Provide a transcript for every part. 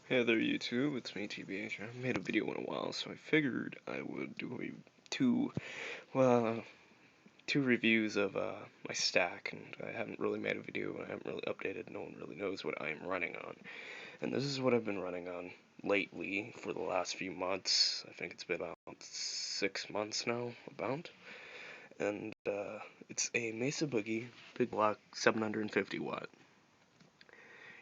Hey there YouTube, it's me TBH. I haven't made a video in a while, so I figured I would do well, two reviews of my stack, and I haven't really made a video, I haven't really updated, no one really knows what I am running on. And this is what I've been running on lately for the last few months. I think it's been about 6 months now, about. And it's a Mesa Boogie Big Block 750 watt.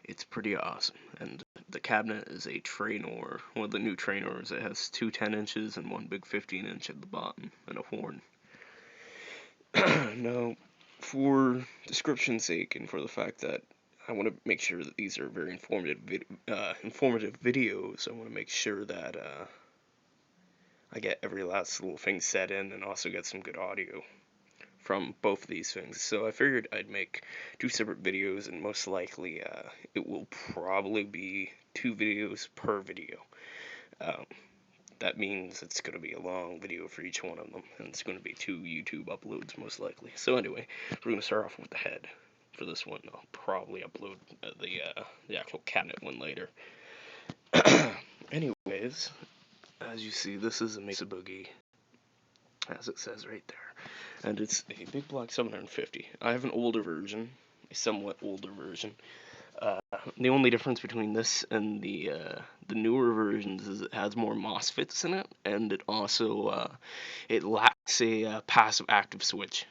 It's pretty awesome, and the cabinet is a Traynor, one of the new Traynors. It has two 10 inches and one big 15-inch at the bottom, and a horn. Now, for description's sake, and for the fact that I want to make sure that these are very informative videos, I want to make sure that I get every last little thing set in, and also get some good audio from both of these things. So I figured I'd make two separate videos, and most likely it will probably be 2 videos per video. Um, that means it's going to be a long video for each one of them, and it's going to be 2 YouTube uploads most likely. So anyway, we're going to start off with the head for this one. I'll probably upload the actual cabinet one later. Anyways, as you see, this is a Mesa Boogie, as it says right there, and it's a Big Block 750. I have an older version, a somewhat older version. The only difference between this and the newer versions is it has more MOSFETs in it, and it also it lacks a passive active switch.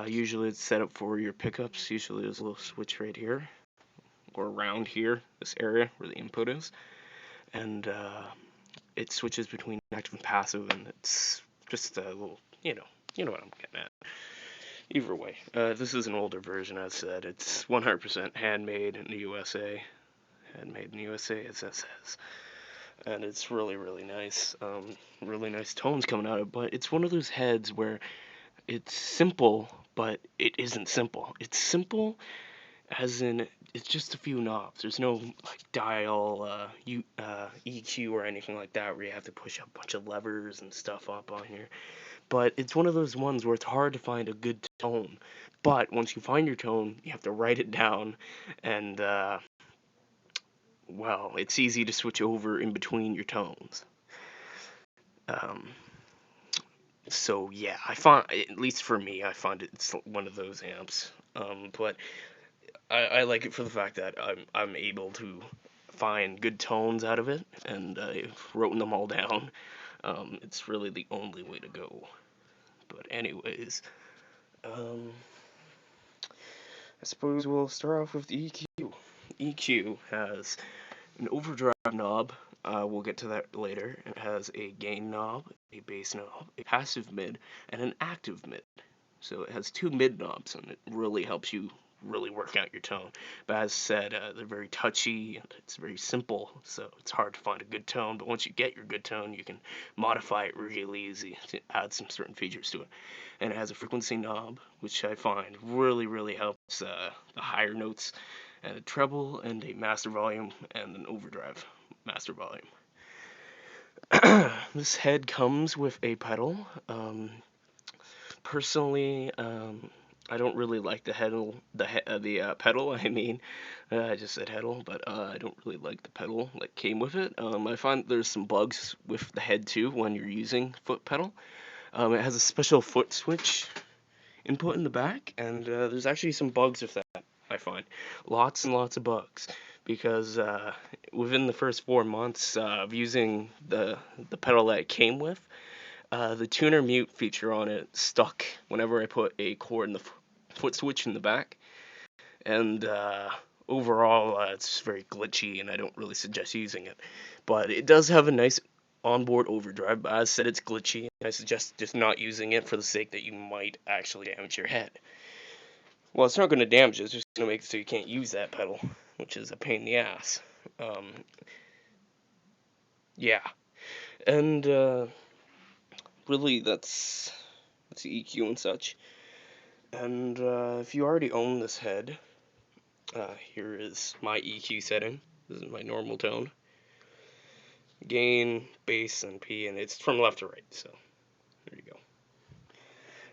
Usually it's set up for your pickups. Usually there's a little switch right here, or around here, this area where the input is, and it switches between active and passive, and it's just a little, you know what I'm getting at. Either way, this is an older version, as said. It's 100% handmade in the USA. Handmade in the USA, as it says. And it's really, really nice. Really nice tones coming out of it, but it's one of those heads where it's simple, but it isn't simple. It's simple as in it's just a few knobs. There's no like dial, EQ or anything like that where you have to push a bunch of levers and stuff up on here. But it's one of those ones where it's hard to find a good tone. But once you find your tone, you have to write it down, and well, it's easy to switch over in between your tones. Um, so yeah, I find, at least for me, I find it's one of those amps. But I like it for the fact that I'm able to find good tones out of it, and I've written them all down. It's really the only way to go. But anyways, um, I suppose we'll start off with the EQ. EQ has an overdrive knob. We'll get to that later. It has a gain knob, a bass knob, a passive mid, and an active mid. So it has 2 mid knobs, and it really helps you really work out your tone. But as said, they're very touchy, and it's very simple, so it's hard to find a good tone. But once you get your good tone, you can modify it really easy to add some certain features to it. And it has a frequency knob, which I find really, really helps the higher notes, and a treble, and a master volume, and an overdrive master volume. This head comes with a pedal. Personally, I don't really like the pedal. I mean, I just said heddle, but I don't really like the pedal that came with it. I find there's some bugs with the head too when you're using foot pedal. It has a special foot switch input in the back, and there's actually some bugs with that. I find lots and lots of bugs because within the first 4 months of using the pedal that it came with, the tuner mute feature on it stuck whenever I put a cord in the foot switch in the back, and overall it's very glitchy, and I don't really suggest using it. But it does have a nice onboard overdrive, but as I said, it's glitchy. I suggest just not using it for the sake that you might actually damage your head. Well, it's not going to damage it, it's just going to make it so you can't use that pedal, which is a pain in the ass. Yeah, and really that's the EQ and such. And if you already own this head, here is my EQ setting. This is my normal tone. Gain, bass, and P, and it's from left to right, so there you go.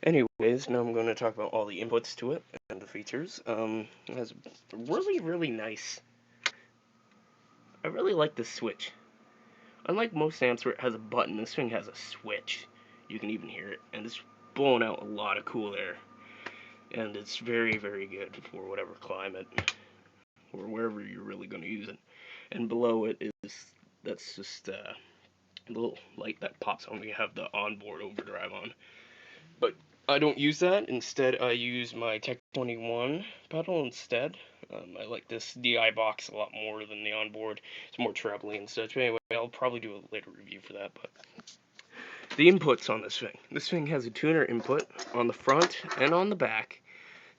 Anyways, now I'm going to talk about all the inputs to it and the features. It has really, really nice I really like the switch. Unlike most amps where it has a button, this thing has a switch. You can even hear it, and it's blowing out a lot of cool air. And it's very, very good for whatever climate or wherever you're really going to use it. And below it that's just a little light that pops on when you have the onboard overdrive on. But I don't use that. Instead, I use my Tech 21 pedal instead. I like this DI box a lot more than the onboard. It's more trebly and such. But anyway, I'll probably do a later review for that. But the inputs on this thing. This thing has a tuner input on the front and on the back.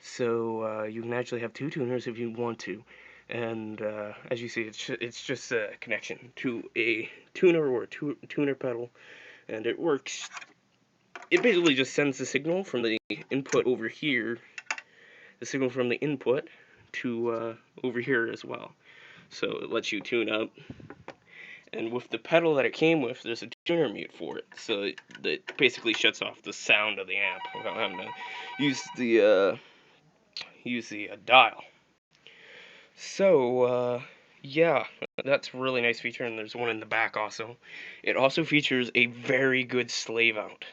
So you can actually have two tuners if you want to. And as you see, it's just a connection to a tuner or a tuner pedal. And it works. It basically just sends the signal from the input over here, the signal from the input to over here as well. So it lets you tune up. And with the pedal that it came with, there's a tuner mute for it. So it basically shuts off the sound of the amp without having to use the dial. So, yeah, that's a really nice feature, and there's one in the back also. It also features a very good slave out,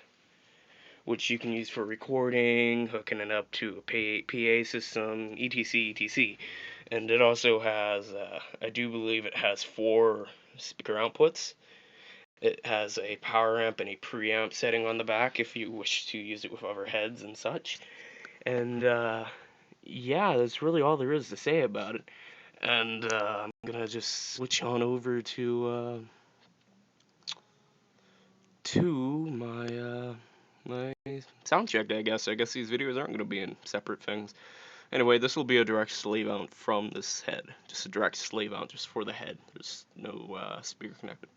which you can use for recording, hooking it up to a PA system, etc, etc. And it also has, I do believe it has 4 speaker outputs. It has a power amp and a preamp setting on the back if you wish to use it with other heads and such. And, yeah, that's really all there is to say about it. And I'm gonna just switch on over to my sound check. I guess these videos aren't gonna be in separate things. Anyway, this will be a direct slave out from this head, just a direct slave out just for the head. There's no speaker connected.